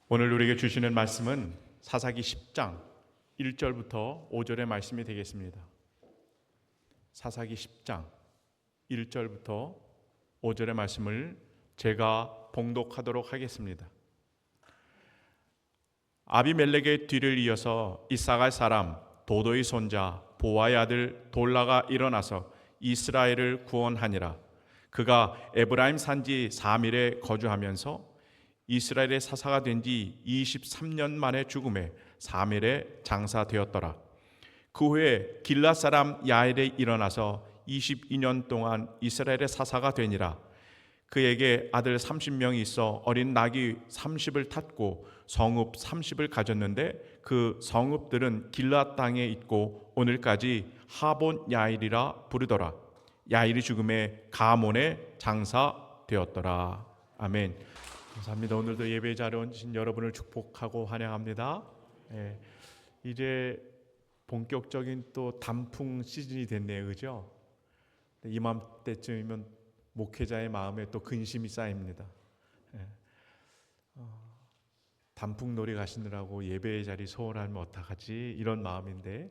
오늘 우리에게 주시는 말씀은 사사기 10장 1절부터 5절의 말씀이 되겠습니다. 사사기 10장 1절부터 5절의 말씀을 제가 봉독하도록 하겠습니다. 아비멜렉의 뒤를 이어서 이사갈 사람 도도의 손자 보아의 아들 돌라가 일어나서 이스라엘을 구원하니라. 그가 에브라임 산지 사밀에 거주하면서 이스라엘의 사사가 된 지 23년 만에 죽음에 사밀에 장사되었더라. 그 후에 길앗 사람 야엘에 일어나서 22년 동안 이스라엘의 사사가 되니라. 그에게 아들 30명이 있어 어린 낙이 30을 탔고 성읍 30을 가졌는데 그 성읍들은 길앗 땅에 있고 오늘까지 하본 야일이라 부르더라. 야일이 죽음에 가몬에 장사되었더라. 아멘. 감사합니다. 오늘도 예배 자리에 오신 여러분을 축복하고 환영합니다. 이제 본격적인 또 단풍 시즌이 됐네요, 그죠? 이맘때쯤이면 목회자의 마음에 또 근심이 쌓입니다. 단풍놀이 가시느라고 예배의 자리 소홀하면 어떡하지? 이런 마음인데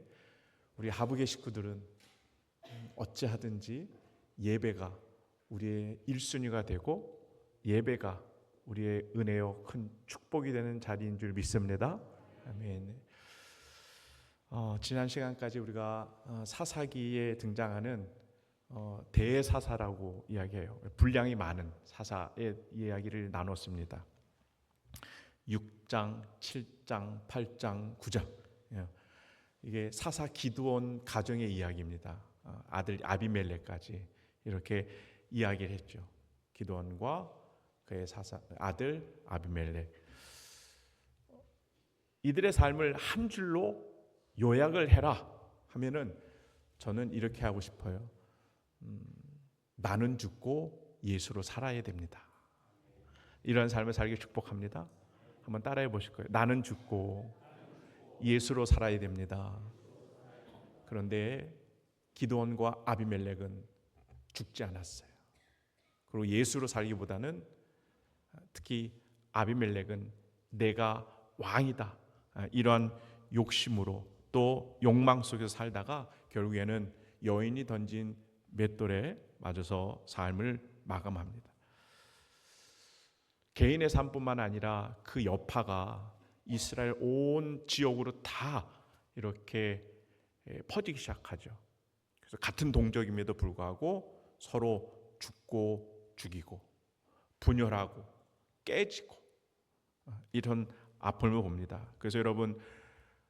우리 하부계 식구들은 어찌하든지 예배가 우리의 1순위가 되고 예배가 우리의 은혜요 큰 축복이 되는 자리인 줄 믿습니다. 아멘. 지난 시간까지 우리가 사사기에 등장하는 대사사라고 이야기해요. 분량이 많은 사사의 이야기를 나눴습니다. 6장, 7장, 8장, 9장. 이게 사사 기드온 가정의 이야기입니다. 아들 아비멜렉까지 이렇게 이야기를 했죠. 기드온과 그의 아들 아비멜렉. 이들의 삶을 한 줄로 요약을 해라 하면은 저는 이렇게 하고 싶어요. 나는 죽고 예수로 살아야 됩니다. 이런 삶을 살기 축복합니다. 한번 따라해 보실 거예요. 나는 죽고 예수로 살아야 됩니다. 그런데 기드온과 아비멜렉은 죽지 않았어요. 그리고 예수로 살기보다는 특히 아비멜렉은 내가 왕이다 이런 욕심으로 또 욕망 속에서 살다가 결국에는 여인이 던진 맷돌에 맞아서 삶을 마감합니다. 개인의 삶뿐만 아니라 그 여파가 이스라엘 온 지역으로 다 이렇게 퍼지기 시작하죠. 그래서 같은 동족임에도 불구하고 서로 죽고 죽이고 분열하고 깨지고 이런 아픔을 봅니다. 그래서 여러분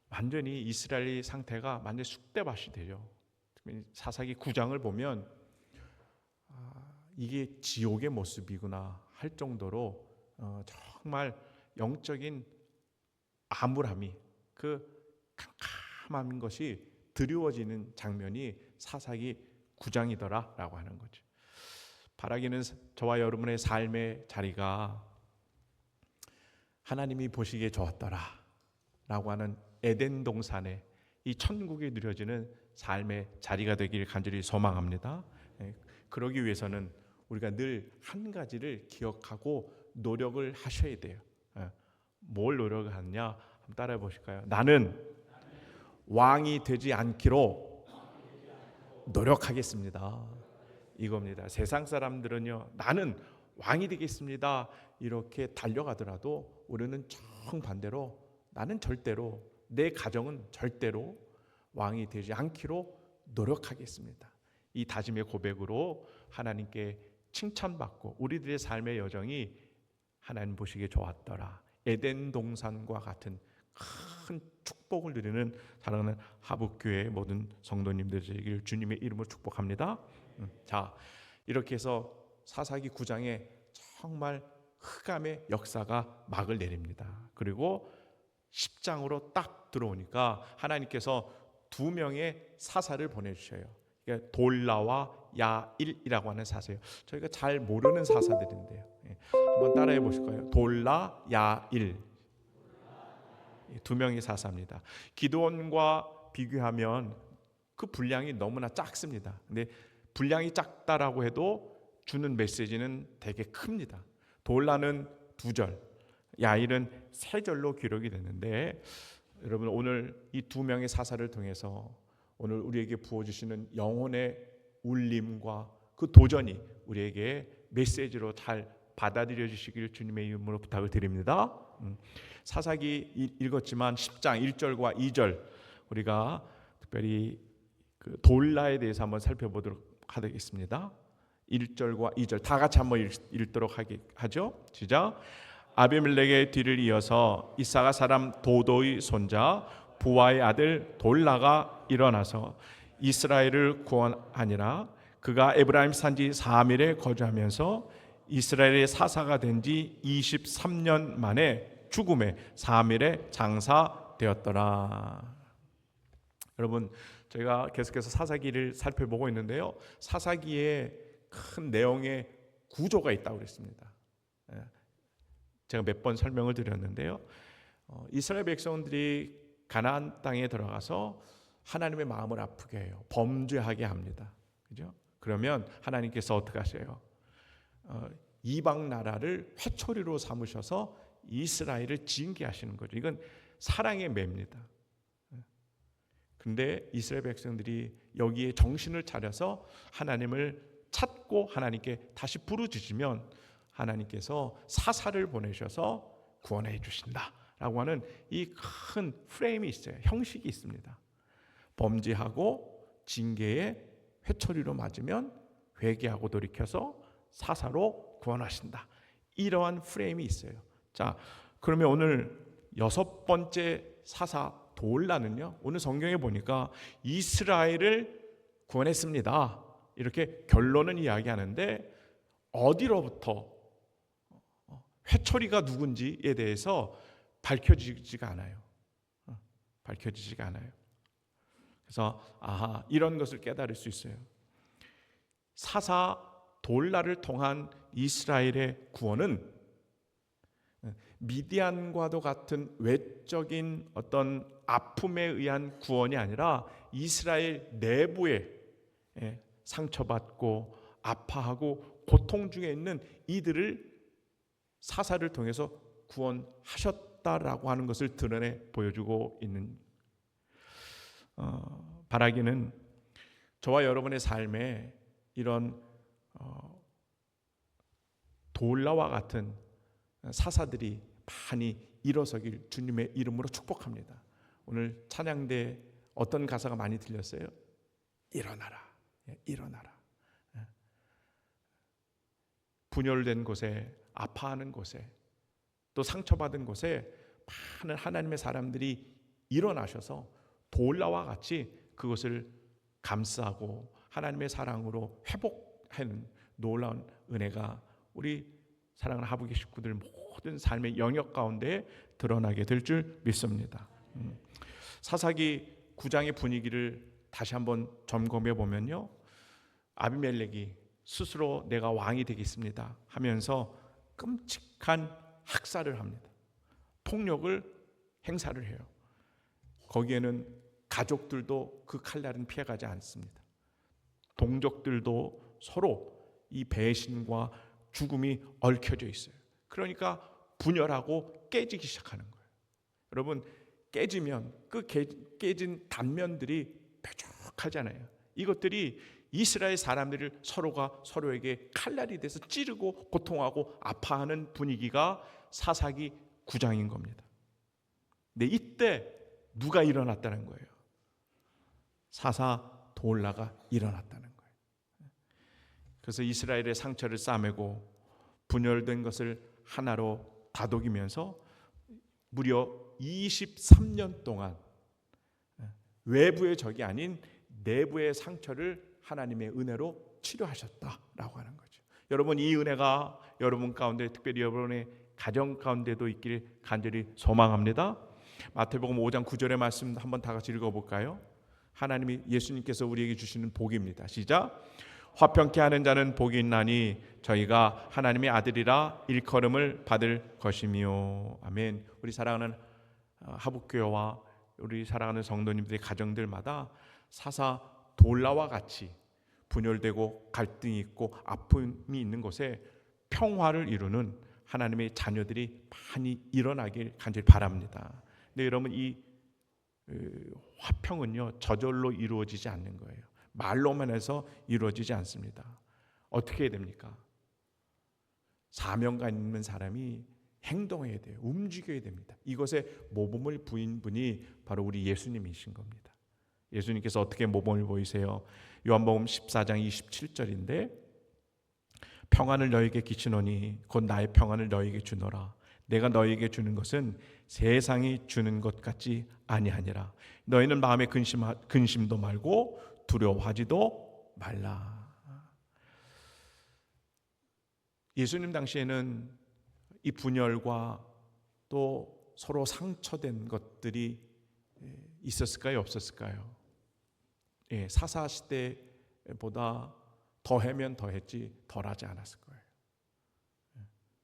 완전히 이스라엘 상태가 완전히 쑥대밭이 되죠. 사사기 9장을 보면 이게 지옥의 모습이구나 할 정도로 정말 영적인 암울함이 그 캄캄한 것이 드리워지는 장면이 사사기 9장이더라라고 하는 거죠. 바라기는 저와 여러분의 삶의 자리가 하나님이 보시기에 좋았더라 라고 하는 에덴 동산에 이 천국이 누려지는 삶의 자리가 되기를 간절히 소망합니다. 그러기 위해서는 우리가 늘 한 가지를 기억하고 노력을 하셔야 돼요. 뭘 노력을 하느냐 한번 따라해 보실까요? 나는 왕이 되지 않기로 노력하겠습니다. 이겁니다. 세상 사람들은요, 나는 왕이 되겠습니다 이렇게 달려가더라도 우리는 정반대로 나는 절대로 내 가정은 절대로 왕이 되지 않기로 노력하겠습니다. 이 다짐의 고백으로 하나님께 칭찬받고 우리들의 삶의 여정이 하나님 보시기에 좋았더라 에덴 동산과 같은 큰 축복을 누리는 사랑하는 하북교회 모든 성도님들 되시길 주님의 이름으로 축복합니다. 자, 이렇게 해서 사사기 9장에 정말 흑암의 역사가 막을 내립니다. 그리고 10장으로 딱 들어오니까 하나님께서 두 명의 사사를 보내주셔요. 돌라와 야일이라고 하는 사사예요. 저희가 잘 모르는 사사들인데요. 한번 따라해 보실까요? 돌라, 야일. 두 명의 사사입니다. 기드온과 비교하면 그 분량이 너무나 작습니다. 근데 분량이 작다라고 해도 주는 메시지는 되게 큽니다. 돌라는 2절, 야일은 세 절로 기록이 됐는데, 여러분 오늘 이 두 명의 사사를 통해서 오늘 우리에게 부어주시는 영혼의 울림과 그 도전이 우리에게 메시지로 잘 받아들여 주시길 주님의 이름으로 부탁을 드립니다. 사사기 읽었지만 10장 1절과 2절 우리가 특별히 그 돌라에 대해서 한번 살펴보도록 하겠습니다. 1절과 2절 다 같이 한번 읽도록 하죠. 시작. 아비멜렉의 뒤를 이어서 이사가 사람 도도의 손자 부하의 아들 돌라가 일어나서 이스라엘을 구원하니라. 그가 에브라임 산지 사밀에 거주하면서 이스라엘의 사사가 된 지 23년 만에 죽음에 사밀에 장사되었더라. 여러분, 저희가 계속해서 사사기를 살펴보고 있는데요, 사사기에 큰 내용의 구조가 있다고 그랬습니다. 제가 몇 번 설명을 드렸는데요, 이스라엘 백성들이 가나안 땅에 들어가서 하나님의 마음을 아프게 해요. 범죄하게 합니다. 그죠? 그러면 하나님께서 어떻게 하세요? 이방 나라를 회초리로 삼으셔서 이스라엘을 징계하시는 거죠. 이건 사랑의 매입니다. 근데 이스라엘 백성들이 여기에 정신을 차려서 하나님을 찾고 하나님께 다시 부르짖으면 하나님께서 사사를 보내셔서 구원해 주신다라고 하는 이 큰 프레임이 있어요. 형식이 있습니다. 범죄하고 징계에 회초리로 맞으면 회개하고 돌이켜서 사사로 구원하신다. 이러한 프레임이 있어요. 자, 그러면 오늘 여섯 번째 사사 돌라는요, 오늘 성경에 보니까 이스라엘을 구원했습니다. 이렇게 결론은 이야기하는데 어디로부터 회초리가 누군지에 대해서 밝혀지지가 않아요. 밝혀지지가 않아요. 그래서 이런 것을 깨달을 수 있어요. 사사 돌라를 통한 이스라엘의 구원은 미디안과도 같은 외적인 어떤 아픔에 의한 구원이 아니라 이스라엘 내부에 상처받고 아파하고 고통 중에 있는 이들을 사사를 통해서 구원하셨다라고 하는 것을 드러내 보여주고 있는, 바라기는 저와 여러분의 삶에 이런 돌라와 같은 사사들이 많이 일어서길 주님의 이름으로 축복합니다. 오늘 찬양대 어떤 가사가 많이 들렸어요? 일어나라, 일어나라. 분열된 곳에, 아파하는 곳에, 또 상처받은 곳에 많은 하나님의 사람들이 일어나셔서 돌라와 같이 그것을 감싸고 하나님의 사랑으로 회복하는 놀라운 은혜가 우리 사랑하는 하부기 식구들 모든 삶의 영역 가운데 드러나게 될 줄 믿습니다. 사사기 9장의 분위기를 다시 한번 점검해 보면요, 아비멜렉이 스스로 내가 왕이 되겠습니다 하면서 끔찍한 학살을 합니다. 폭력을 행사를 해요. 거기에는 가족들도 그 칼날은 피해가지 않습니다. 동족들도 서로 이 배신과 죽음이 얽혀져 있어요. 그러니까 분열하고 깨지기 시작하는 거예요. 여러분, 깨지면 그 깨진 단면들이 뾰족하잖아요. 이것들이 이스라엘 사람들을 서로가 서로에게 칼날이 돼서 찌르고 고통하고 아파하는 분위기가 사사기 9장인 겁니다. 근데 이때 누가 일어났다는 거예요? 사사 돌라가 일어났다는 거예요. 그래서 이스라엘의 상처를 싸매고 분열된 것을 하나로 다독이면서 무려 23년 동안 외부의 적이 아닌 내부의 상처를 하나님의 은혜로 치료하셨다라고 하는 거죠. 여러분, 이 은혜가 여러분 가운데, 특별히 여러분의 가정 가운데도 있기를 간절히 소망합니다. 마태복음 5장 9절의 말씀 한번 다 같이 읽어볼까요? 하나님이, 예수님께서 우리에게 주시는 복입니다. 시작. 화평케 하는 자는 복이 있나니 저희가 하나님의 아들이라 일컬음을 받을 것이며. 아멘. 우리 사랑하는 하북교회와 우리 사랑하는 성도님들의 가정들마다 사사 돌라와 같이 분열되고 갈등이 있고 아픔이 있는 곳에 평화를 이루는 하나님의 자녀들이 많이 일어나길 간절히 바랍니다. 근데 여러분, 이 화평은요 저절로 이루어지지 않는 거예요. 말로만 해서 이루어지지 않습니다. 어떻게 해야 됩니까? 사명감 있는 사람이 행동해야 돼요. 움직여야 됩니다. 이것에 모범을 보인 분이 바로 우리 예수님이신 겁니다. 예수님께서 어떻게 모범을 보이세요? 요한복음 14장 27절인데 평안을 너에게 끼치노니 곧 나의 평안을 너에게 주노라. 내가 너에게 주는 것은 세상이 주는 것 같지 아니하니라. 너희는 마음에 근심도 말고 두려워하지도 말라. 예수님 당시에는 이 분열과 또 서로 상처된 것들이 있었을까요? 없었을까요? 사사시대보다 더하면 더했지 덜하지 않았을 거예요.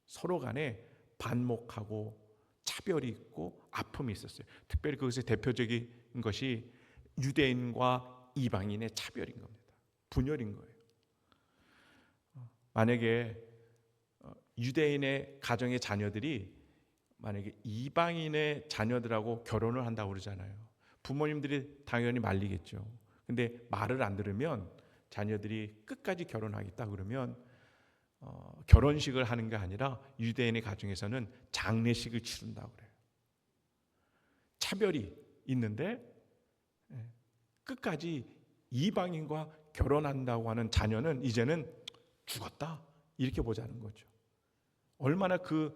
서로 간에 반목하고 차별이 있고 아픔이 있었어요. 특별히 그것의 대표적인 것이 유대인과 이방인의 차별인 겁니다. 분열인 거예요. 만약에 유대인의 가정의 자녀들이 만약에 이방인의 자녀들하고 결혼을 한다고 그러잖아요. 부모님들이 당연히 말리겠죠. 근데 말을 안 들으면 자녀들이 끝까지 결혼하겠다 그러면 결혼식을 하는 게 아니라 유대인의 가정에서는 장례식을 치른다고 그래요. 차별이 있는데 끝까지 이방인과 결혼한다고 하는 자녀는 이제는 죽었다 이렇게 보자는 거죠. 얼마나 그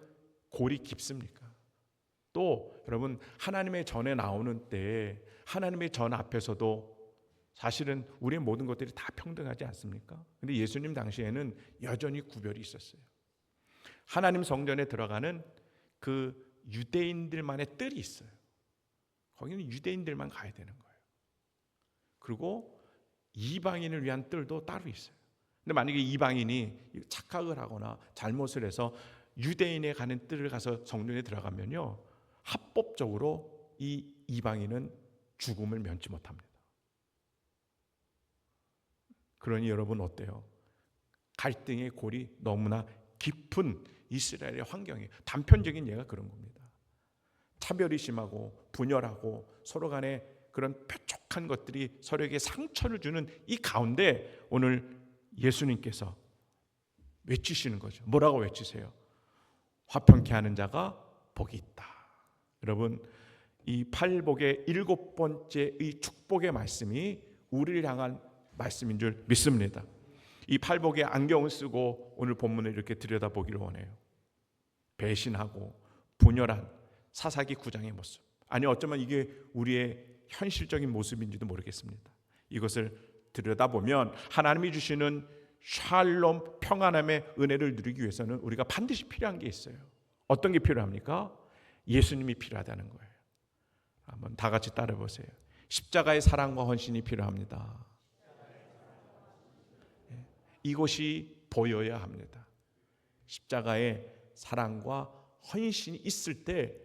골이 깊습니까? 또 여러분, 하나님의 전에 나오는 때에 하나님의 전 앞에서도 사실은 우리의 모든 것들이 다 평등하지 않습니까? 근데 예수님 당시에는 여전히 구별이 있었어요. 하나님 성전에 들어가는 그 유대인들만의 뜰이 있어요. 거기는 유대인들만 가야 되는 거예요. 그리고 이방인을 위한 뜰도 따로 있어요. 근데 만약에 이방인이 착각을 하거나 잘못을 해서 유대인에 가는 뜰을 가서 성전에 들어가면요, 합법적으로 이 이방인은 죽음을 면치 못합니다. 그러니 여러분 어때요? 갈등의 골이 너무나 깊은 이스라엘의 환경이에요. 단편적인 예가 그런 겁니다. 차별이 심하고 분열하고 서로 간에 그런 뾰족한 것들이 서로에게 상처를 주는 이 가운데 오늘 예수님께서 외치시는 거죠. 뭐라고 외치세요? 화평케 하는 자가 복이 있다. 여러분, 이 팔복의 7번째의 축복의 말씀이 우리를 향한 말씀인 줄 믿습니다. 이 팔복의 안경을 쓰고 오늘 본문을 이렇게 들여다보기를 원해요. 배신하고 분열한 사사기 9장의 모습. 아니 어쩌면 이게 우리의 현실적인 모습인지도 모르겠습니다. 이것을 들여다보면 하나님이 주시는 샬롬 평안함의 은혜를 누리기 위해서는 우리가 반드시 필요한 게 있어요. 어떤 게 필요합니까? 예수님이 필요하다는 거예요. 한번 다 같이 따라 보세요. 십자가의 사랑과 헌신이 필요합니다. 이것이 보여야 합니다. 십자가의 사랑과 헌신이 있을 때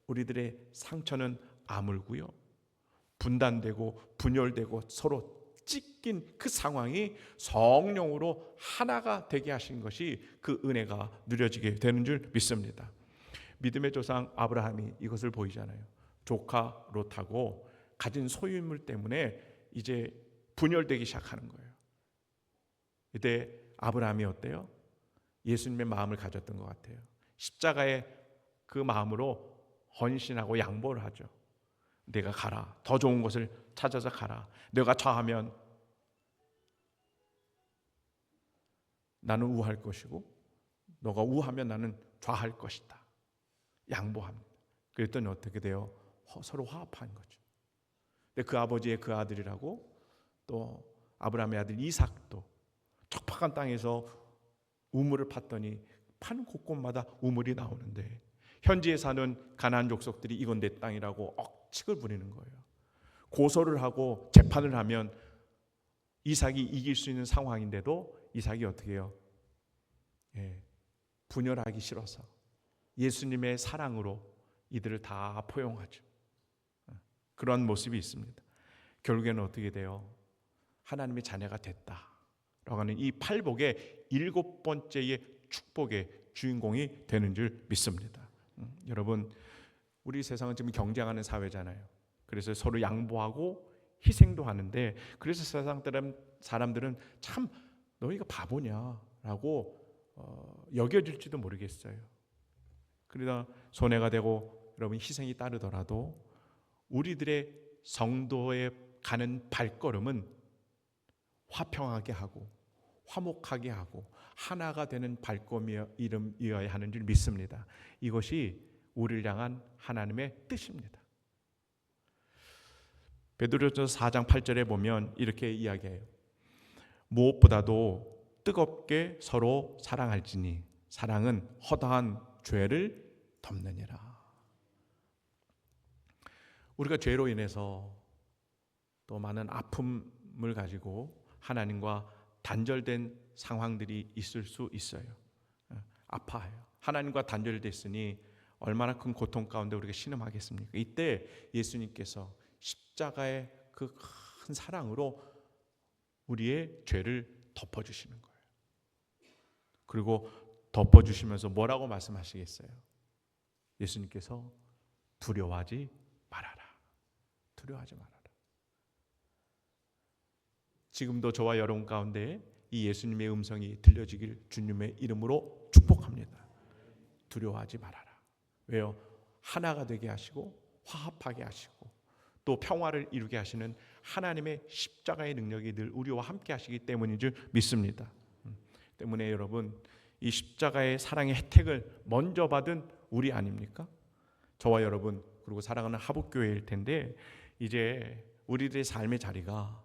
우리들의 상처는 아물고요, 분단되고 분열되고 서로 찢긴 그 상황이 성령으로 하나가 되게 하신 것이 그 은혜가 누려지게 되는 줄 믿습니다. 믿음의 조상 아브라함이 이것을 보이잖아요. 조카 롯하고 가진 소유물 때문에 이제 분열되기 시작하는 거예요. 이때 아브라함이 어때요? 예수님의 마음을 가졌던 것 같아요. 십자가의 그 마음으로 헌신하고 양보를 하죠. 내가 가라. 더 좋은 것을 찾아서 가라. 내가 좌하면 나는 우할 것이고 너가 우하면 나는 좌할 것이다. 양보합니다. 그랬더니 어떻게 돼요? 서로 화합한 거죠. 근데 그 아버지의 그 아들이라고 또 아브라함의 아들 이삭도 척박한 땅에서 우물을 팠더니 판 곳곳마다 우물이 나오는데 현지에 사는 가나안 족속들이 이건 내 땅이라고 억측을 부리는 거예요. 고소를 하고 재판을 하면 이삭이 이길 수 있는 상황인데도 이삭이 어떻게 해요? 분열하기 싫어서 예수님의 사랑으로 이들을 다 포용하죠. 그런 모습이 있습니다. 결국에는 어떻게 돼요? 하나님의 자녀가 됐다라고 하는 이 팔복의 7번째의 축복의 주인공이 되는 줄 믿습니다. 여러분, 우리 세상은 지금 경쟁하는 사회잖아요. 그래서 서로 양보하고 희생도 하는데, 그래서 세상 사람들은 참 너희가 바보냐라고 여겨질지도 모르겠어요. 그러다 손해가 되고 여러분 희생이 따르더라도 우리들의 성도에 가는 발걸음은 화평하게 하고 화목하게 하고 하나가 되는 발걸음이어야 하는 줄 믿습니다. 이것이 우리를 향한 하나님의 뜻입니다. 베드로전서 4장 8절에 보면 이렇게 이야기해요. 무엇보다도 뜨겁게 서로 사랑할지니 사랑은 허다한 죄를 덮느니라. 우리가 죄로 인해서 또 많은 아픔을 가지고 하나님과 단절된 상황들이 있을 수 있어요. 아파요. 하나님과 단절됐으니 얼마나 큰 고통 가운데 우리가 신음하겠습니까? 이때 예수님께서 십자가의 그 큰 사랑으로 우리의 죄를 덮어주시는 거예요. 그리고 덮어주시면서 뭐라고 말씀하시겠어요? 예수님께서 두려워하지 말아라. 두려워하지 말아라. 지금도 저와 여러분 가운데 이 예수님의 음성이 들려지길 주님의 이름으로 축복합니다. 두려워하지 말아라. 왜요? 하나가 되게 하시고 화합하게 하시고 또 평화를 이루게 하시는 하나님의 십자가의 능력이 늘 우리와 함께 하시기 때문인 줄 믿습니다. 때문에 여러분, 이 십자가의 사랑의 혜택을 먼저 받은 우리 아닙니까? 저와 여러분, 그리고 사랑하는 하북교회일 텐데, 이제 우리들의 삶의 자리가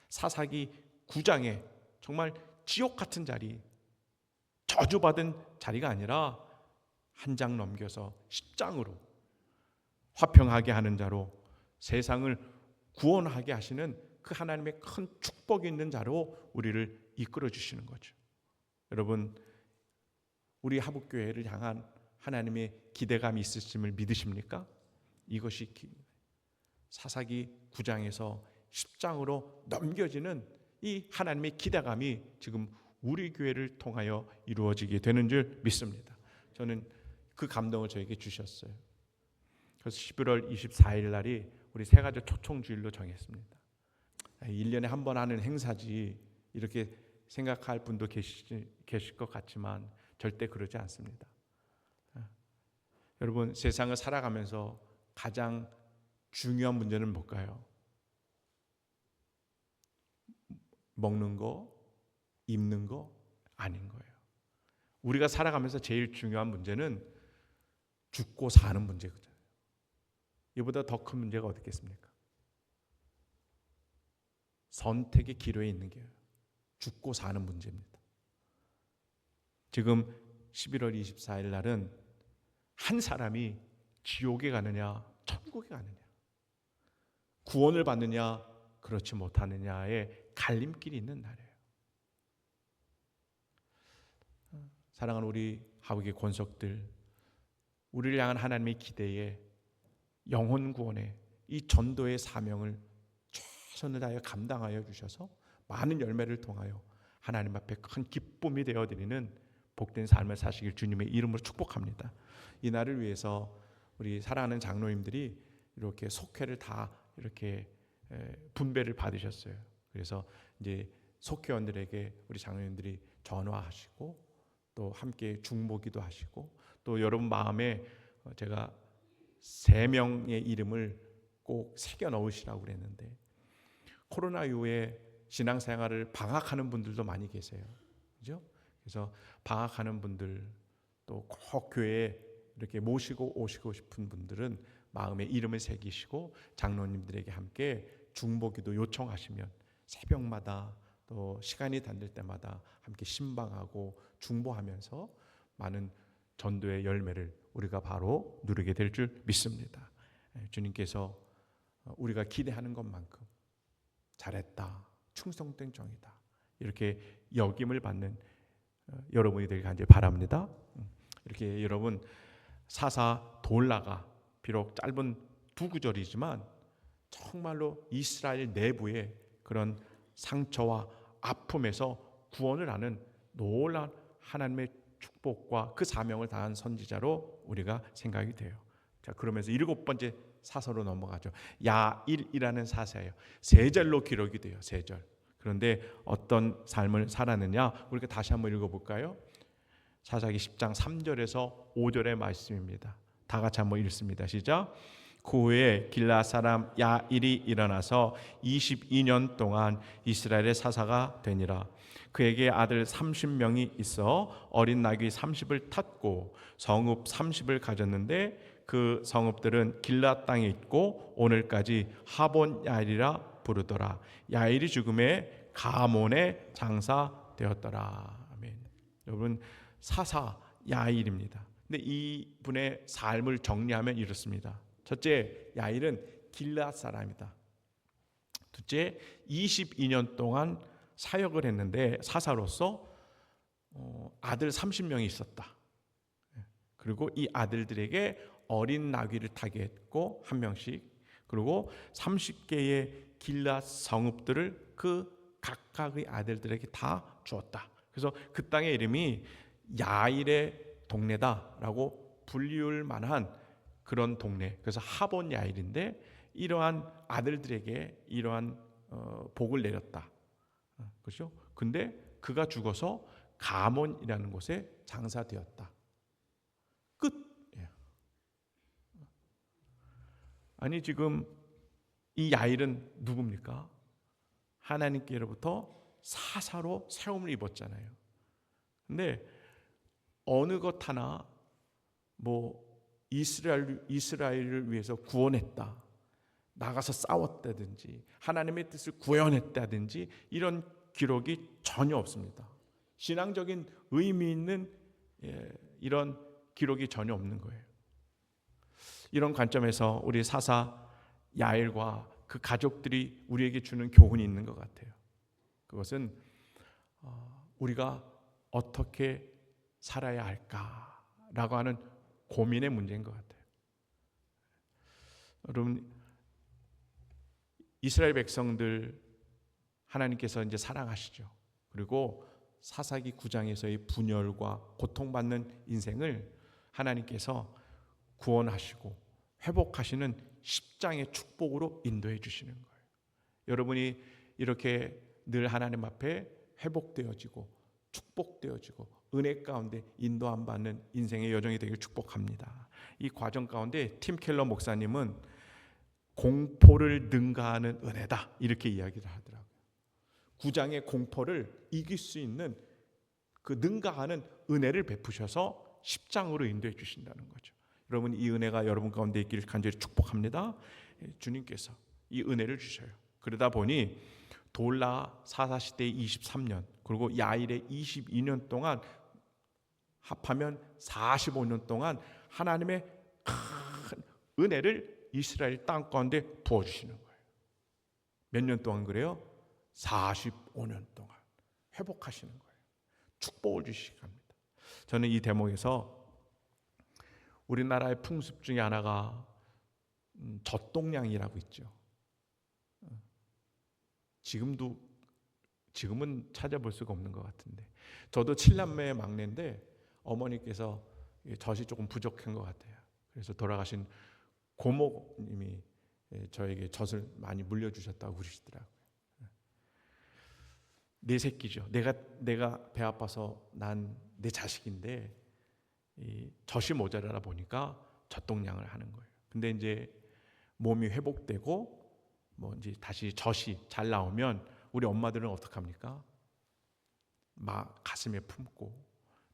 사사기 9장에 정말 지옥 같은 자리, 저주받은 자리가 아니라 한 장 넘겨서 10장으로 화평하게 하는 자로, 세상을 구원하게 하시는 그 하나님의 큰 축복이 있는 자로 우리를 이끌어 주시는 거죠. 여러분, 우리 하북교회를 향한 하나님의 기대감이 있으심을 믿으십니까? 이것이 사사기 9장에서 10장으로 넘겨지는 이 하나님의 기대감이 지금 우리 교회를 통하여 이루어지게 되는 줄 믿습니다. 저는 그 감동을 저에게 주셨어요. 그래서 11월 24일 날이 우리 새가족 초청주일로 정했습니다. 1년에 한 번 하는 행사지 이렇게 생각할 분도 계실 것 같지만 절대 그러지 않습니다. 여러분, 세상을 살아가면서 가장 중요한 문제는 뭘까요? 먹는 거, 입는 거 아닌 거예요. 우리가 살아가면서 제일 중요한 문제는 죽고 사는 문제거든요. 이보다 더 큰 문제가 어디 있겠습니까? 선택의 기로에 있는 게 죽고 사는 문제입니다. 지금 11월 24일 날은 한 사람이 지옥에 가느냐 천국에 가느냐, 구원을 받느냐 그렇지 못하느냐의 갈림길이 있는 날이에요. 사랑하는 우리 하북의 권속들, 우리를 향한 하나님의 기대에 영혼 구원의 이 전도의 사명을 최선을 다하여 감당하여 주셔서 많은 열매를 통하여 하나님 앞에 큰 기쁨이 되어드리는 복된 삶을 사시길 주님의 이름으로 축복합니다. 이 날을 위해서 우리 사랑하는 장로님들이 이렇게 속회를 다 이렇게 분배를 받으셨어요. 그래서 이제 속회원들에게 우리 장로님들이 전화하시고 또 함께 중보기도 하시고, 또 여러분 마음에 제가 3명의 이름을 꼭 새겨 넣으시라고 그랬는데, 코로나 이후에 신앙생활을 방학하는 분들도 많이 계세요. 그죠? 그래서 방학하는 분들, 또 꼭 교회에 이렇게 모시고 오시고 싶은 분들은 마음에 이름을 새기시고 장로님들에게 함께 중보기도 요청하시면 새벽마다 또 시간이 단될 때마다 함께 신방하고 중보하면서 많은 전도의 열매를 우리가 바로 누리게 될 줄 믿습니다. 주님께서 우리가 기대하는 것만큼 잘했다, 충성된 종이다, 이렇게 여김을 받는 여러분이 되길 간절히 바랍니다. 이렇게 여러분, 사사 돌라가 비록 짧은 2구절이지만 정말로 이스라엘 내부의 그런 상처와 아픔에서 구원을 하는 놀라운 하나님의 축복과 그 사명을 다한 선지자로 우리가 생각이 돼요. 자, 그러면서 7번째 사서로 넘어가죠. 야일이라는 사사예요. 3절로 기록이 돼요. 3절. 그런데 어떤 삶을 살았느냐? 우리가 다시 한번 읽어볼까요? 사사기 10장 3절에서 5절의 말씀입니다. 다 같이 한번 읽습니다. 시작. 그 후에 길라 사람 야일이 일어나서 22년 동안 이스라엘의 사사가 되니라. 그에게 아들 30명이 있어 어린 나귀 30을 탔고 성읍 30을 가졌는데 그 성읍들은 길라 땅에 있고 오늘까지 하본 야일이라 부르더라. 야일이 죽음에 가몬에 장사되었더라. 아멘. 여러분, 사사 야일입니다. 근데 이분의 삶을 정리하면 이렇습니다. 첫째, 야일은 길앗 사람이다. 둘째, 22년 동안 사역을 했는데 사사로서 아들 30명이 있었다. 그리고 이 아들들에게 어린 나귀를 타게 했고 한 명씩, 그리고 30개의 길앗 성읍들을 그 각각의 아들들에게 다 주었다. 그래서 그 땅의 이름이 야일의 동네다라고 불리울 만한 그런 동네. 그래서 하본 야일인데 이러한 아들들에게 이러한 복을 내렸다. 그렇죠? 근데 그가 죽어서 가몬이라는 곳에 장사되었다. 끝. 아니, 지금 이 야일은 누굽니까? 하나님께로부터 사사로 세움을 입었잖아요. 근데 어느 것 하나 뭐 이스라엘을 위해서 구원했다, 나가서 싸웠다든지 하나님의 뜻을 구현했다든지 이런 기록이 전혀 없습니다. 신앙적인 의미 있는 이런 기록이 전혀 없는 거예요. 이런 관점에서 우리 사사 야일과 그 가족들이 우리에게 주는 교훈이 있는 것 같아요. 그것은 우리가 어떻게 살아야 할까라고 하는 고민의 문제인 것 같아요. 여러분, 이스라엘 백성들 하나님께서 이제 사랑하시죠. 그리고 사사기 9장에서의 분열과 고통받는 인생을 하나님께서 구원하시고 회복하시는 10장의 축복으로 인도해 주시는 거예요. 여러분이 이렇게 늘 하나님 앞에 회복되어지고 축복되어지고 은혜 가운데 인도함 받는 인생의 여정이 되길 축복합니다. 이 과정 가운데 팀 켈러 목사님은 공포를 능가하는 은혜다 이렇게 이야기를 하더라고요. 9장의 공포를 이길 수 있는 그 능가하는 은혜를 베푸셔서 10장으로 인도해 주신다는 거죠. 여러분, 이 은혜가 여러분 가운데 있기를 간절히 축복합니다. 주님께서 이 은혜를 주셔요. 그러다 보니 돌라 사사시대의 23년 그리고 야일의 22년 동안 합하면 45년 동안 하나님의 큰 은혜를 이스라엘 땅 가운데 부어주시는 거예요. 몇 년 동안 그래요? 45년 동안 회복하시는 거예요. 축복을 주시기 합니다. 저는 이 대목에서 우리나라의 풍습 중에 하나가 젖동량이라고 있죠. 지금은 찾아볼 수가 없는 것 같은데, 저도 7남매의 막내인데 어머니께서 젖이 조금 부족한 것 같아요. 그래서 돌아가신 고모님이 저에게 젖을 많이 물려주셨다고 그러시더라고요. 내 새끼죠. 내가 배 아파서 난 내 자식인데 이 젖이 모자라다 보니까 젖동량을 하는 거예요. 근데 이제 몸이 회복되고 뭐 이제 다시 젖이 잘 나오면 우리 엄마들은 어떡합니까? 막 가슴에 품고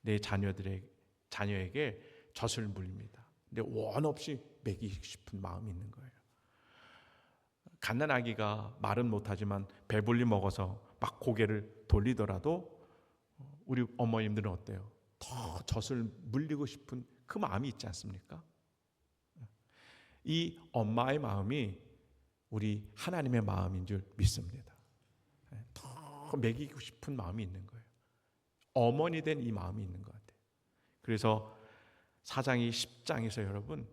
내 자녀에게 젖을 물립니다. 근데 원 없이 먹이고 싶은 마음이 있는 거예요. 갓난아기가 말은 못하지만 배불리 먹어서 막 고개를 돌리더라도 우리 어머님들은 어때요? 더 젖을 물리고 싶은 그 마음이 있지 않습니까? 이 엄마의 마음이 우리 하나님의 마음인 줄 믿습니다. 더 먹이고 싶은 마음이 있는 거예요. 어머니 된 이 마음이 있는 것 같아요. 그래서 사장이 10장에서 여러분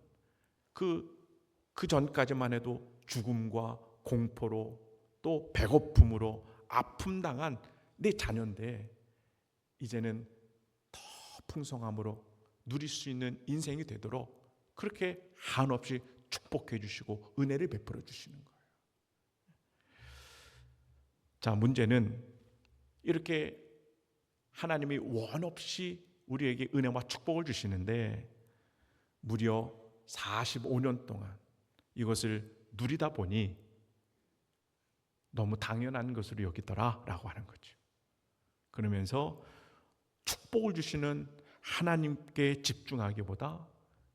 그 전까지만 해도 죽음과 공포로 또 배고픔으로 아픔 당한 내 자녀인데 이제는 더 풍성함으로 누릴 수 있는 인생이 되도록 그렇게 한없이 축복해 주시고 은혜를 베풀어 주시는 거예요. 자, 문제는 이렇게 하나님이 원 없이 우리에게 은혜와 축복을 주시는데 무려 45년 동안 이것을 누리다 보니 너무 당연한 것으로 여기더라라고 하는 거죠. 그러면서 축복을 주시는 하나님께 집중하기보다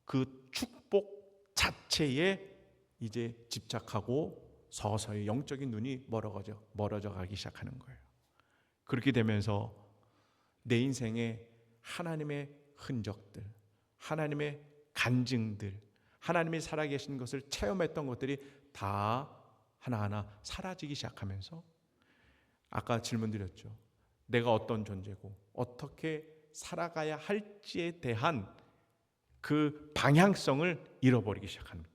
그 축복 자체에 이제 집착하고 서서히 영적인 눈이 멀어져 가기 시작하는 거예요. 그렇게 되면서 내 인생에 하나님의 흔적들, 하나님의 간증들, 하나님이 살아계신 것을 체험했던 것들이 다 하나하나 사라지기 시작하면서 아까 질문 드렸죠. 내가 어떤 존재고 어떻게 살아가야 할지에 대한 그 방향성을 잃어버리기 시작합니다.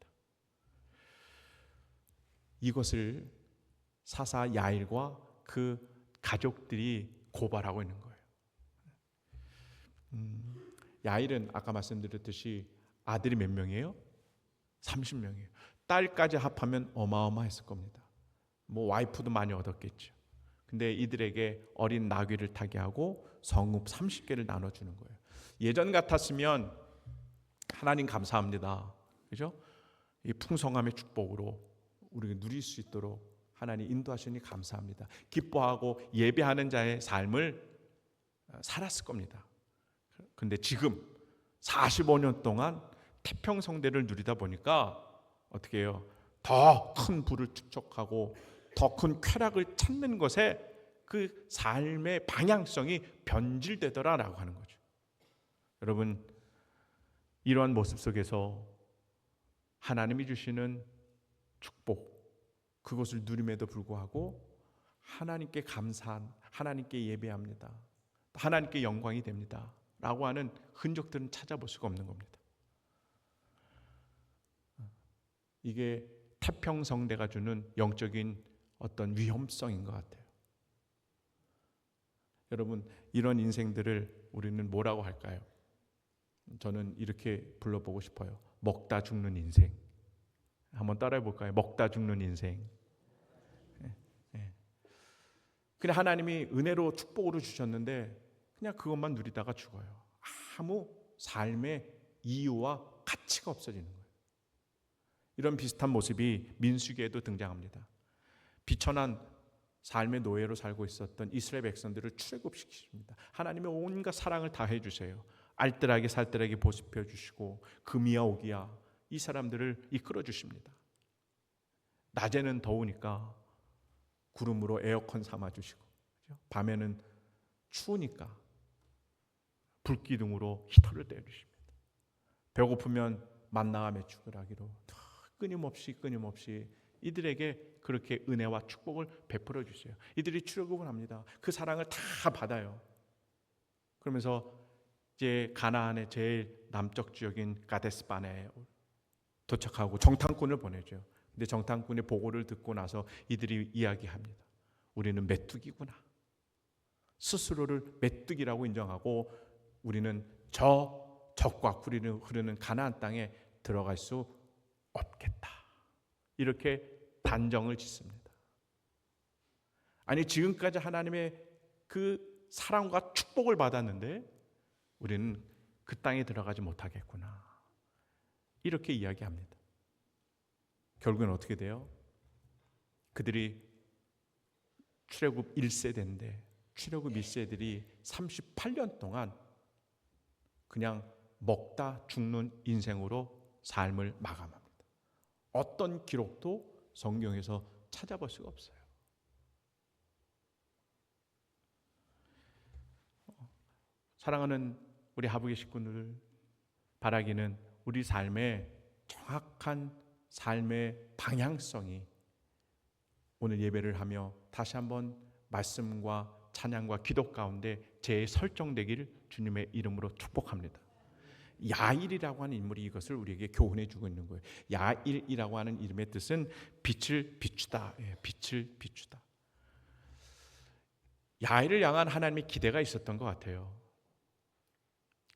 이것을 사사 야일과 그 가족들이 고발하고 있는 거예요. 야일은 아까 말씀드렸듯이 아들이 몇 명이에요? 30명이에요. 딸까지 합하면 어마어마했을 겁니다. 뭐 와이프도 많이 얻었겠죠. 근데 이들에게 어린 나귀를 타게 하고 성읍 30개를 나눠주는 거예요. 예전 같았으면 하나님 감사합니다. 그죠? 이 풍성함의 축복으로 우리가 누릴 수 있도록 하나님 인도하시니 감사합니다. 기뻐하고 예배하는 자의 삶을 살았을 겁니다. 근데 지금 45년 동안 태평성대를 누리다 보니까 어떻게 해요? 더 큰 부를 축적하고 더 큰 쾌락을 찾는 것에 그 삶의 방향성이 변질되더라라고 하는 거죠. 여러분, 이러한 모습 속에서 하나님이 주시는 축복, 그것을 누림에도 불구하고 하나님께 감사한, 하나님께 예배합니다, 하나님께 영광이 됩니다 라고 하는 흔적들은 찾아볼 수가 없는 겁니다. 이게 태평성대가 주는 영적인 어떤 위험성인 것 같아요. 여러분, 이런 인생들을 우리는 뭐라고 할까요? 저는 이렇게 불러보고 싶어요. 먹다 죽는 인생. 한번 따라해 볼까요? 먹다 죽는 인생. 그냥 하나님이 은혜로 축복으로 주셨는데 그냥 그것만 누리다가 죽어요. 아무 삶의 이유와 가치가 없어지는 거예요. 이런 비슷한 모습이 민수기에도 등장합니다. 비천한 삶의 노예로 살고 있었던 이스라엘 백성들을 출애굽시키십니다. 하나님의 온갖 사랑을 다 해주세요. 알뜰하게 살뜰하게 보습해 주시고 금이야 오기야 이 사람들을 이끌어 주십니다. 낮에는 더우니까 구름으로 에어컨 삼아 주시고, 밤에는 추우니까 불기둥으로 히터를 떼어 주십니다. 배고프면 만나와 매축을 하기로 끊임없이 이들에게 그렇게 은혜와 축복을 베풀어 주세요. 이들이 출애굽을 합니다. 그 사랑을 다 받아요. 그러면서 이제 가나안의 제일 남쪽 지역인 가데스바네에 도착하고 정탐꾼을 보내죠. 근데 정탐꾼의 보고를 듣고 나서 이들이 이야기합니다. 우리는 메뚜기구나. 스스로를 메뚜기라고 인정하고 우리는 적과 흐르는 가나안 땅에 들어갈 수 없겠다. 이렇게 단정을 짓습니다. 아니, 지금까지 하나님의 그 사랑과 축복을 받았는데 우리는 그 땅에 들어가지 못하겠구나. 이렇게 이야기합니다. 결국은 어떻게 돼요? 그들이 출애굽 1세대인데 출애굽 1세들이 38년 동안 그냥 먹다 죽는 인생으로 삶을 마감합니다. 어떤 기록도 성경에서 찾아볼 수가 없어요. 사랑하는 우리 하부의 식구들, 바라기는 우리 삶의 정확한 삶의 방향성이 오늘 예배를 하며 다시 한번 말씀과 찬양과 기도 가운데 재설정되기를 주님의 이름으로 축복합니다. 야일이라고 하는 인물이 이것을 우리에게 교훈해 주고 있는 거예요. 야일이라고 하는 이름의 뜻은 빛을 비추다. 빛을 비추다. 야일을 향한 하나님의 기대가 있었던 것 같아요.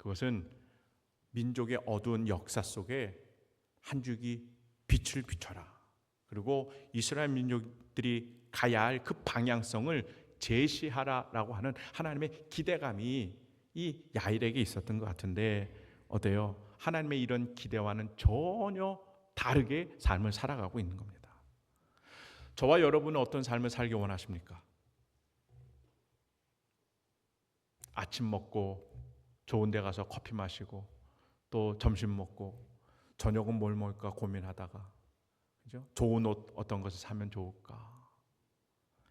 그것은 민족의 어두운 역사 속에 한 줄기 빛을 비춰라. 그리고 이스라엘 민족들이 가야 할 그 방향성을 제시하라라고 하는 하나님의 기대감이 이 야일에게 있었던 것 같은데 어때요? 하나님의 이런 기대와는 전혀 다르게 삶을 살아가고 있는 겁니다. 저와 여러분은 어떤 삶을 살기 원하십니까? 아침 먹고 좋은 데 가서 커피 마시고 또 점심 먹고 저녁은 뭘 먹을까 고민하다가, 그죠? 좋은 옷 어떤 것을 사면 좋을까,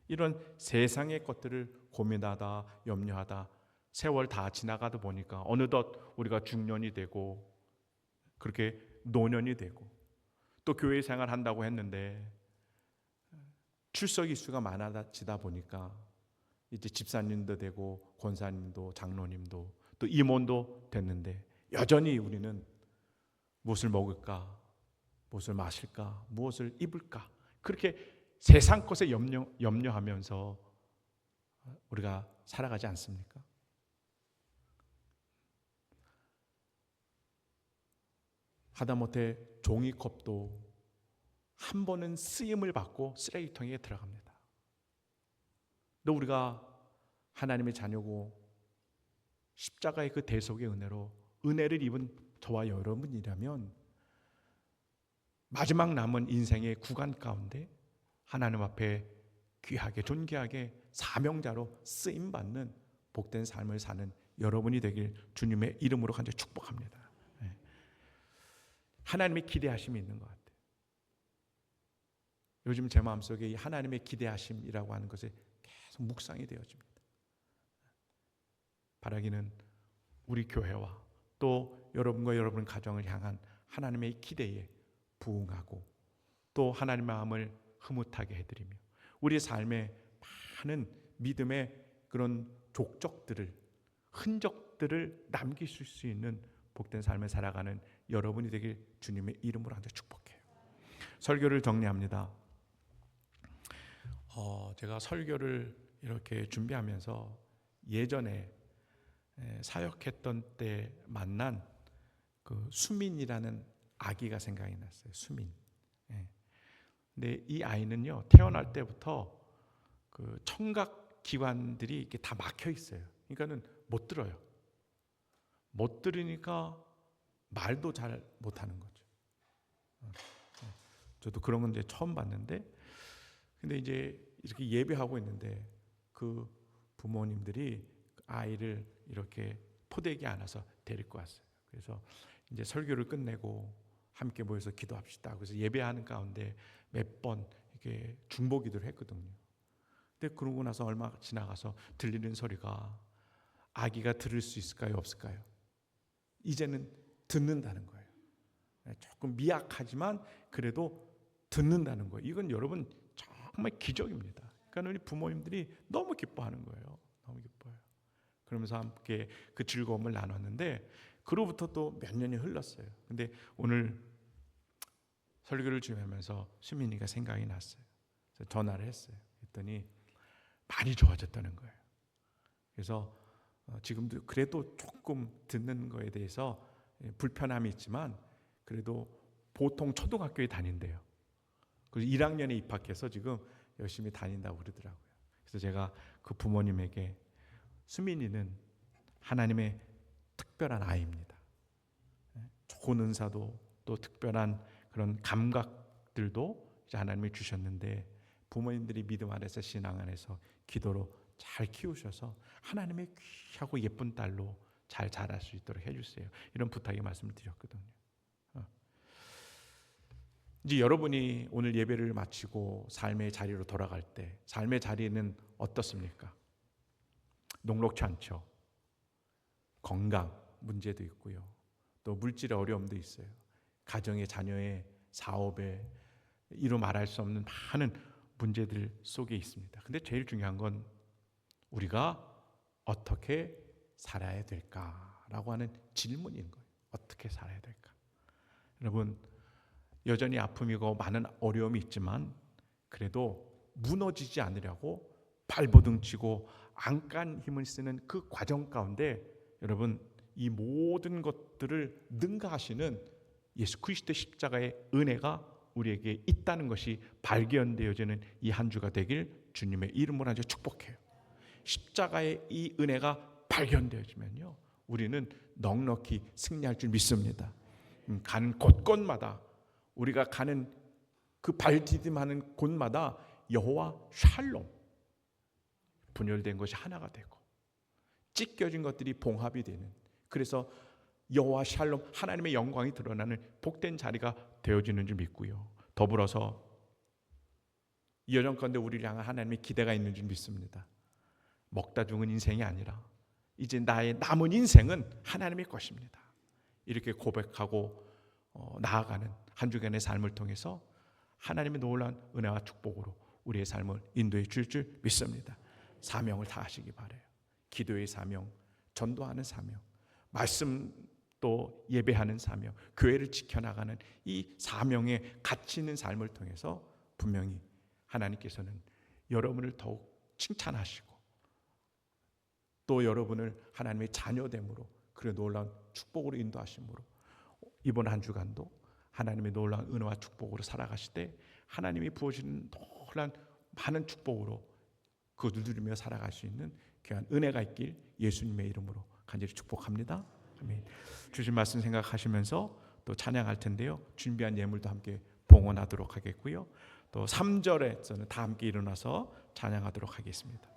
이런 세상의 것들을 고민하다 염려하다 세월 다 지나가다 보니까 어느덧 우리가 중년이 되고 그렇게 노년이 되고 또 교회 생활 한다고 했는데 출석 일수가 많아지다 보니까 이제 집사님도 되고 권사님도 장로님도 또 임원도 됐는데 여전히 우리는 무엇을 먹을까, 무엇을 마실까, 무엇을 입을까, 그렇게 세상 것에 염려하면서 우리가 살아가지 않습니까? 하다못해 종이컵도 한 번은 쓰임을 받고 쓰레기통에 들어갑니다. 또 우리가 하나님의 자녀고 십자가의 그 대속의 은혜로 은혜를 입은 저와 여러분이라면 마지막 남은 인생의 구간 가운데 하나님 앞에 귀하게 존귀하게 사명자로 쓰임받는 복된 삶을 사는 여러분이 되길 주님의 이름으로 간절히 축복합니다. 하나님의 기대하심이 있는 것 같아요. 요즘 제 마음속에 이 하나님의 기대하심이라고 하는 것에 계속 묵상이 되어집니다. 바라기는 우리 교회와 또 여러분과 여러분 가정을 향한 하나님의 기대에 부응하고 또 하나님의 마음을 흐뭇하게 해드리며 우리 삶에 많은 믿음의 그런 족적들을, 흔적들을 남기실 수 있는 복된 삶을 살아가는 여러분이 되길 주님의 이름으로 한번 축복해요. 설교를 정리합니다. 제가 설교를 이렇게 준비하면서 예전에 사역했던 때 만난 그 수민이라는 아기가 생각이 났어요. 수민. 근데 이 아이는요, 태어날 때부터 그 청각 기관들이 이렇게 다 막혀 있어요. 그러니까는 못 들어요. 못 들으니까 말도 잘 못하는 거죠. 저도 그런 건 이제 처음 봤는데, 근데 이제 이렇게 예배하고 있는데 그 부모님들이 아이를 이렇게 포대기에 안아서 데리고 왔어요. 그래서 이제 설교를 끝내고 함께 모여서 기도합시다. 그래서 예배하는 가운데 몇 번 이렇게 중보기도를 했거든요. 근데 그러고 나서 얼마 지나가서 들리는 소리가 아기가 들을 수 있을까요? 없을까요? 이제는 듣는다는 거예요. 조금 미약하지만 그래도 듣는다는 거예요. 이건 여러분 정말 기적입니다. 그러니까 우리 부모님들이 너무 기뻐하는 거예요. 너무 기뻐요. 그러면서 함께 그 즐거움을 나눴는데 그로부터 또 몇 년이 흘렀어요. 근데 오늘 설교를 준비하면서 수민이가 생각이 났어요. 그래서 전화를 했어요. 했더니 많이 좋아졌다는 거예요. 그래서 지금도 그래도 조금 듣는 거에 대해서 불편함이 있지만 그래도 보통 초등학교에 다닌대요. 그래서 1학년에 입학해서 지금 열심히 다닌다고 그러더라고요. 그래서 제가 그 부모님에게 수민이는 하나님의 특별한 아이입니다. 좋은 은사도 또 특별한 그런 감각들도 이제 하나님이 주셨는데 부모님들이 믿음 안에서 신앙 안에서 기도로 잘 키우셔서 하나님의 귀하고 예쁜 딸로 잘 자랄 수 있도록 해주세요. 이런 부탁의 말씀을 드렸거든요. 이제 여러분이 오늘 예배를 마치고 삶의 자리로 돌아갈 때 삶의 자리는 어떻습니까? 녹록치 않죠. 건강 문제도 있고요. 또 물질의 어려움도 있어요. 가정의 자녀의 사업에 이루 말할 수 없는 많은 문제들 속에 있습니다. 근데 제일 중요한 건 우리가 어떻게 살아야 될까라고 하는 질문인 거예요. 어떻게 살아야 될까? 여러분 여전히 아픔이고 많은 어려움이 있지만 그래도 무너지지 않으려고 발버둥치고 안간 힘을 쓰는 그 과정 가운데 여러분 이 모든 것들을 능가하시는 예수 그리스도의 십자가의 은혜가 우리에게 있다는 것이 발견되어지는 이 한 주가 되길 주님의 이름으로 아주 축복해요. 십자가의 이 은혜가 발견되어지면요, 우리는 넉넉히 승리할 줄 믿습니다. 가는 곳곳마다, 우리가 가는 그 발디딤하는 곳마다 여호와 샬롬, 분열된 것이 하나가 되고 찢겨진 것들이 봉합이 되는, 그래서 여호와 샬롬, 하나님의 영광이 드러나는 복된 자리가 되어지는 줄 믿고요. 더불어서 이 여정 가운데 우리를 향한 하나님의 기대가 있는 줄 믿습니다. 먹다 죽은 인생이 아니라 이제 나의 남은 인생은 하나님의 것입니다. 이렇게 고백하고 나아가는 한 주간의 삶을 통해서 하나님의 놀라운 은혜와 축복으로 우리의 삶을 인도해 줄 믿습니다. 사명을 다하시기 바라요. 기도의 사명, 전도하는 사명, 말씀 또 예배하는 사명, 교회를 지켜나가는 이 사명에 가치 있는 삶을 통해서 분명히 하나님께서는 여러분을 더욱 칭찬하시고 또 여러분을 하나님의 자녀됨으로, 그런 놀라운 축복으로 인도하심으로 이번 한 주간도 하나님의 놀라운 은혜와 축복으로 살아가실 때 하나님이 부어주는 놀라운 많은 축복으로 그것을 누리며 살아갈 수 있는 귀한 은혜가 있길 예수님의 이름으로 간절히 축복합니다. 아멘. 주신 말씀 생각하시면서 또 찬양할 텐데요, 준비한 예물도 함께 봉헌하도록 하겠고요, 또 3절에서는 다 함께 일어나서 찬양하도록 하겠습니다.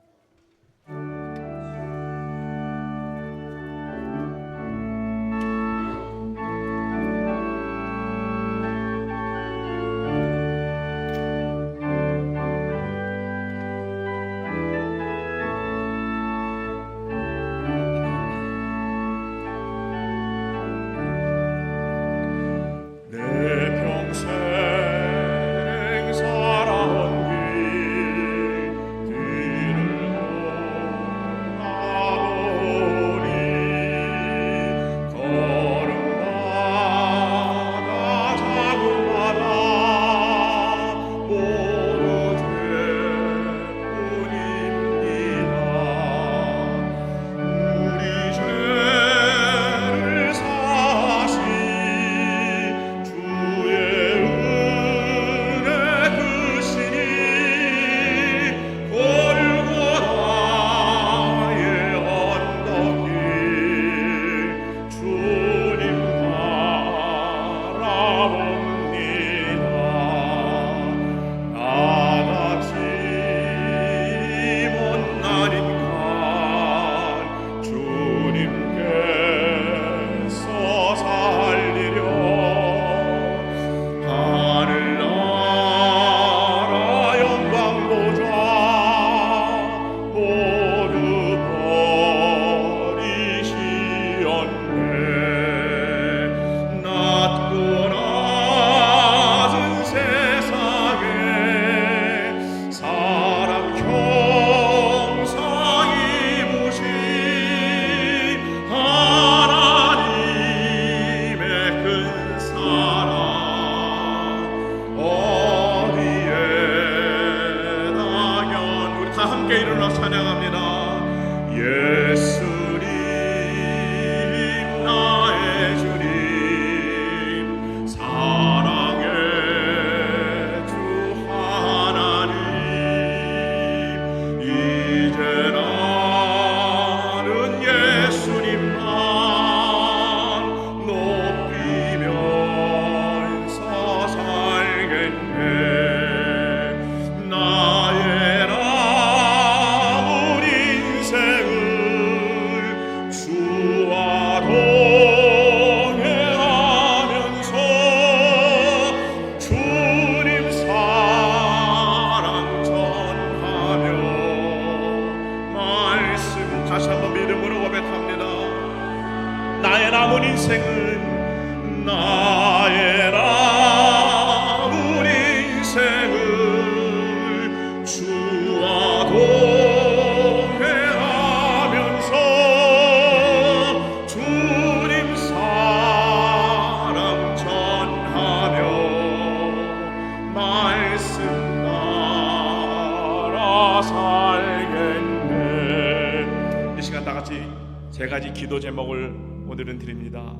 세 가지 기도 제목을 오늘은 드립니다.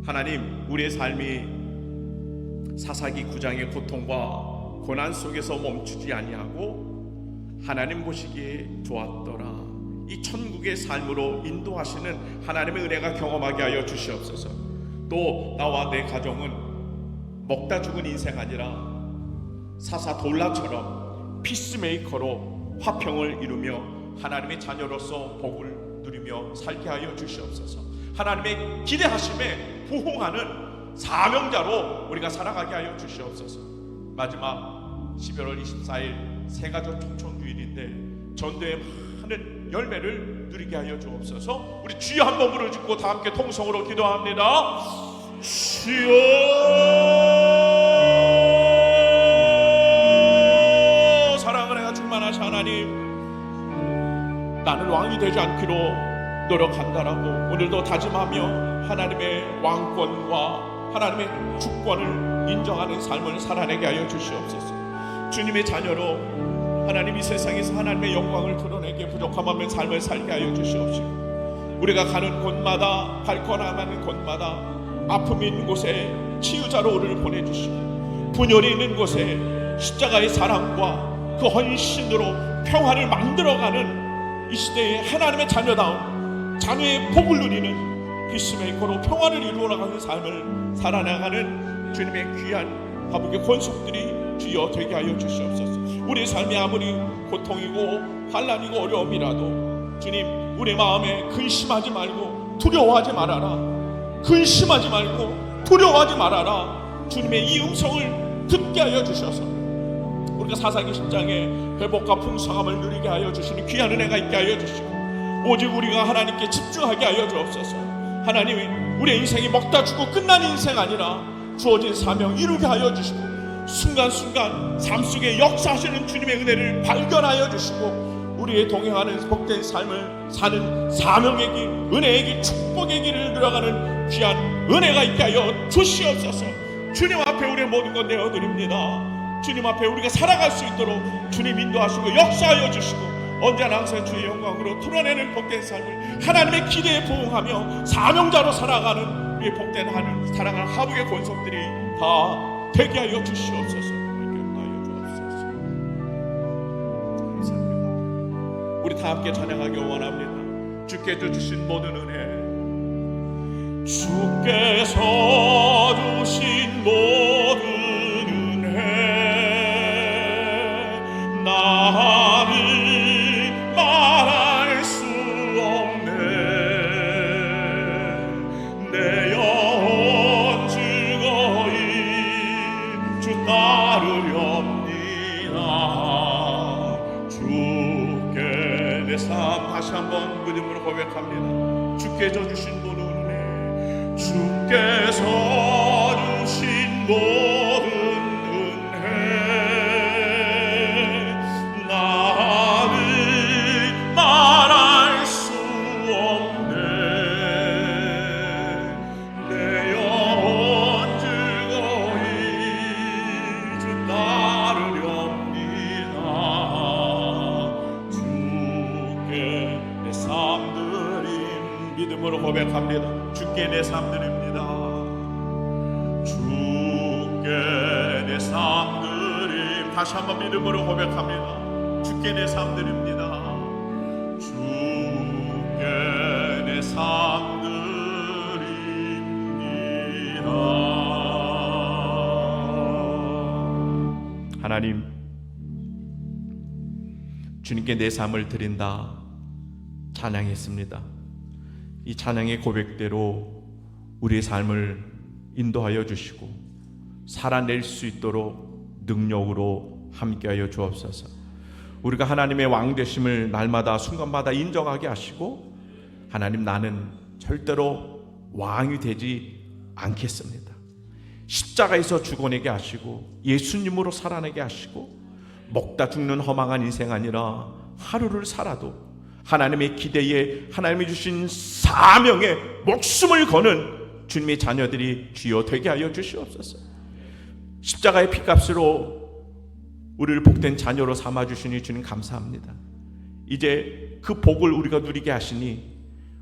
하나님, 우리의 삶이 사사기 9장의 고통과 고난 속에서 멈추지 아니하고 하나님 보시기에 좋았더라, 이 천국의 삶으로 인도하시는 하나님의 은혜가 경험하게 하여 주시옵소서. 또 나와 내 가정은 먹다 죽은 인생 아니라 사사 돌라처럼 피스메이커로 화평을 이루며 하나님의 자녀로서 복을 누리며 살게 하여 주시옵소서. 하나님의 기대하심에 부응하는 사명자로 우리가 살아가게 하여 주시옵소서. 마지막 12월 24일 새가족 총천주일인데 전도의 많은 열매를 누리게 하여 주옵소서. 우리 주여 한번 부르짖고 다 함께 통성으로 기도합니다. 주여, 사랑을 해가 충만하신 하나님, 나는 왕이 되지 않기로 노력한다라고 오늘도 다짐하며 하나님의 왕권과 하나님의 주권을 인정하는 삶을 살아내게 하여 주시옵소서. 주님의 자녀로 하나님 이 세상에서 하나님의 영광을 드러내게 부족함 없는 삶을 살게 하여 주시옵시고, 우리가 가는 곳마다 발걸음하는 곳마다 아픔이 있는 곳에 치유자로 우리를 보내주시고, 분열이 있는 곳에 십자가의 사랑과 그 헌신으로 평화를 만들어가는 이 시대의 하나님의 자녀다운 자녀의 복을 누리는 피스메이커로 평화를 이루어 나가는 삶을 살아나가는 주님의 귀한 가복의 권속들이 주여 되게 하여 주시옵소서. 우리의 삶이 아무리 고통이고 환난이고 어려움이라도 주님, 우리 마음에 근심하지 말고 두려워하지 말아라. 근심하지 말고 두려워하지 말아라. 주님의 이 음성을 듣게 하여 주셔서 우리가 사사기 10장에 회복과 풍성함을 누리게 하여 주시는 귀한 은혜가 있게 하여 주시고, 오직 우리가 하나님께 집중하게 하여 주옵소서. 하나님이 우리의 인생이 먹다 죽고 끝난 인생 아니라 주어진 사명 이루게 하여 주시고, 순간순간 삶 속에 역사하시는 주님의 은혜를 발견하여 주시고, 우리의 동행하는 복된 삶을 사는 사명의 길, 은혜의 길, 축복의 길을 들어가는 귀한 은혜가 있게 하여 주시옵소서. 주님 앞에 우리의 모든 것 내어드립니다. 주님 앞에 우리가 살아갈 수 있도록 주님 인도하시고 역사하여 주시고, 언제나 항상 주의 영광으로 드러내는 복된 삶을 하나님의 기대에 부응하며 사명자로 살아가는 우리의 복된 하늘 사랑하는 하복의 권속들이 다 되게 하여 주시옵소서. 감사합니다. 우리 다 함께 찬양하기 원합니다. 주께서 주신 모든 은혜, 주께서 주신 모든 나는 말할 수 없네. 내 영혼 즐거이 주 따르렵니다. 주께 내 삶, 다시 한번 믿음으로 고백합니다. 주께서 주신 모든 은혜, 주께서 주신 모든 고백합니다. 주께 내 삶 드립니다. 주께 내 삶 드림. 다시 한번 믿음으로 고백합니다. 주께 내 삶 드립니다. 주께 내 삶 드립니다. 하나님, 주님께 내 삶을 드린다 찬양했습니다. 이 찬양의 고백대로 우리의 삶을 인도하여 주시고 살아낼 수 있도록 능력으로 함께하여 주옵소서. 우리가 하나님의 왕 되심을 날마다 순간마다 인정하게 하시고, 하나님, 나는 절대로 왕이 되지 않겠습니다. 십자가에서 죽어내게 하시고 예수님으로 살아내게 하시고, 먹다 죽는 허망한 인생 아니라 하루를 살아도 하나님의 기대에 하나님이 주신 사명에 목숨을 거는 주님의 자녀들이 주여 되게 하여 주시옵소서. 십자가의 피값으로 우리를 복된 자녀로 삼아주시니 주님 감사합니다. 이제 그 복을 우리가 누리게 하시니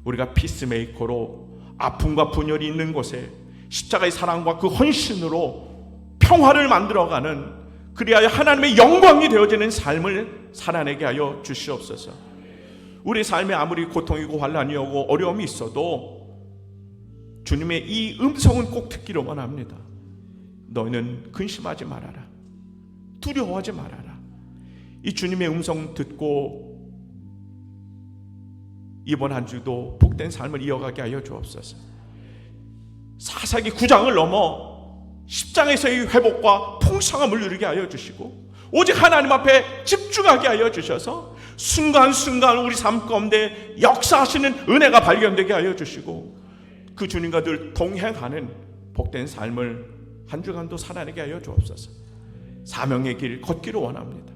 우리가 피스메이커로 아픔과 분열이 있는 곳에 십자가의 사랑과 그 헌신으로 평화를 만들어가는, 그리하여 하나님의 영광이 되어지는 삶을 살아내게 하여 주시옵소서. 우리 삶에 아무리 고통이고 환난이 오고 어려움이 있어도 주님의 이 음성은 꼭 듣기를 원합니다. 너희는 근심하지 말아라. 두려워하지 말아라. 이 주님의 음성 듣고 이번 한 주도 복된 삶을 이어가게 하여 주옵소서. 사사기 9장을 넘어 10장에서의 회복과 풍성함을 누리게 하여 주시고, 오직 하나님 앞에 집중하게 하여 주셔서 순간순간 우리 삶 가운데 역사하시는 은혜가 발견되게 하여 주시고, 그 주님과 늘 동행하는 복된 삶을 한 주간도 살아내게 하여 주옵소서. 사명의 길 걷기를 원합니다.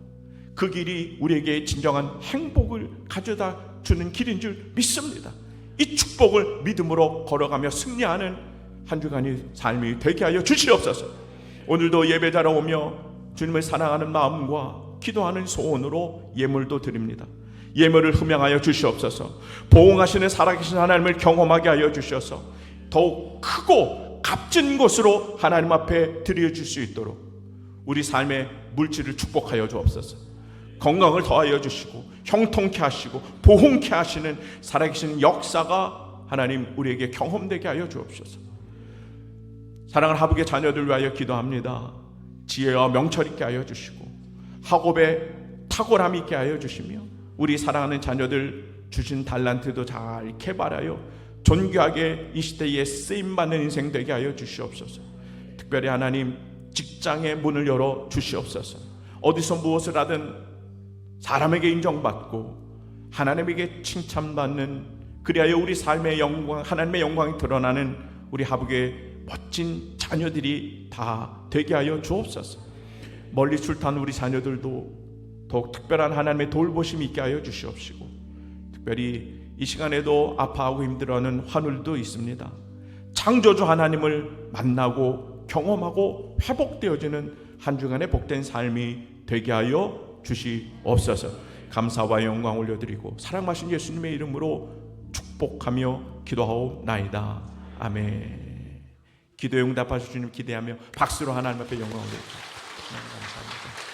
그 길이 우리에게 진정한 행복을 가져다 주는 길인 줄 믿습니다. 이 축복을 믿음으로 걸어가며 승리하는 한 주간의 삶이 되게 하여 주시옵소서. 오늘도 예배자로 오며 주님을 사랑하는 마음과 기도하는 소원으로 예물도 드립니다. 예물을 흠양하여 주시옵소서. 보응하시는 살아계신 하나님을 경험하게 하여 주셔서 더욱 크고 값진 것으로 하나님 앞에 드려줄 수 있도록 우리 삶의 물질을 축복하여 주옵소서. 건강을 더하여 주시고 형통케 하시고 보훈케 하시는 살아계신 역사가 하나님 우리에게 경험되게 하여 주옵소서. 사랑하는 하북의 자녀들 위하여 기도합니다. 지혜와 명철 있게 하여 주시고 학업에 탁월함 있게 하여 주시며 우리 사랑하는 자녀들 주신 달란트도 잘 개발하여 존귀하게 이 시대에 쓰임받는 인생 되게 하여 주시옵소서. 특별히 하나님 직장의 문을 열어 주시옵소서. 어디서 무엇을 하든 사람에게 인정받고 하나님에게 칭찬받는, 그리하여 우리 삶의 영광, 하나님의 영광이 드러나는 우리 하북의 멋진 자녀들이 다 되게 하여 주옵소서. 멀리 출타한 우리 자녀들도 더욱 특별한 하나님의 돌보심이 있게 하여 주시옵시고, 특별히 이 시간에도 아파하고 힘들어하는 환우도 있습니다. 창조주 하나님을 만나고 경험하고 회복되어지는 한 주간의 복된 삶이 되게 하여 주시옵소서. 감사와 영광 올려드리고 사랑하신 예수님의 이름으로 축복하며 기도하옵나이다. 아멘. 기도에 응답하실 주님 기대하며 박수로 하나님 앞에 영광 올려드립니다. 감사합니다.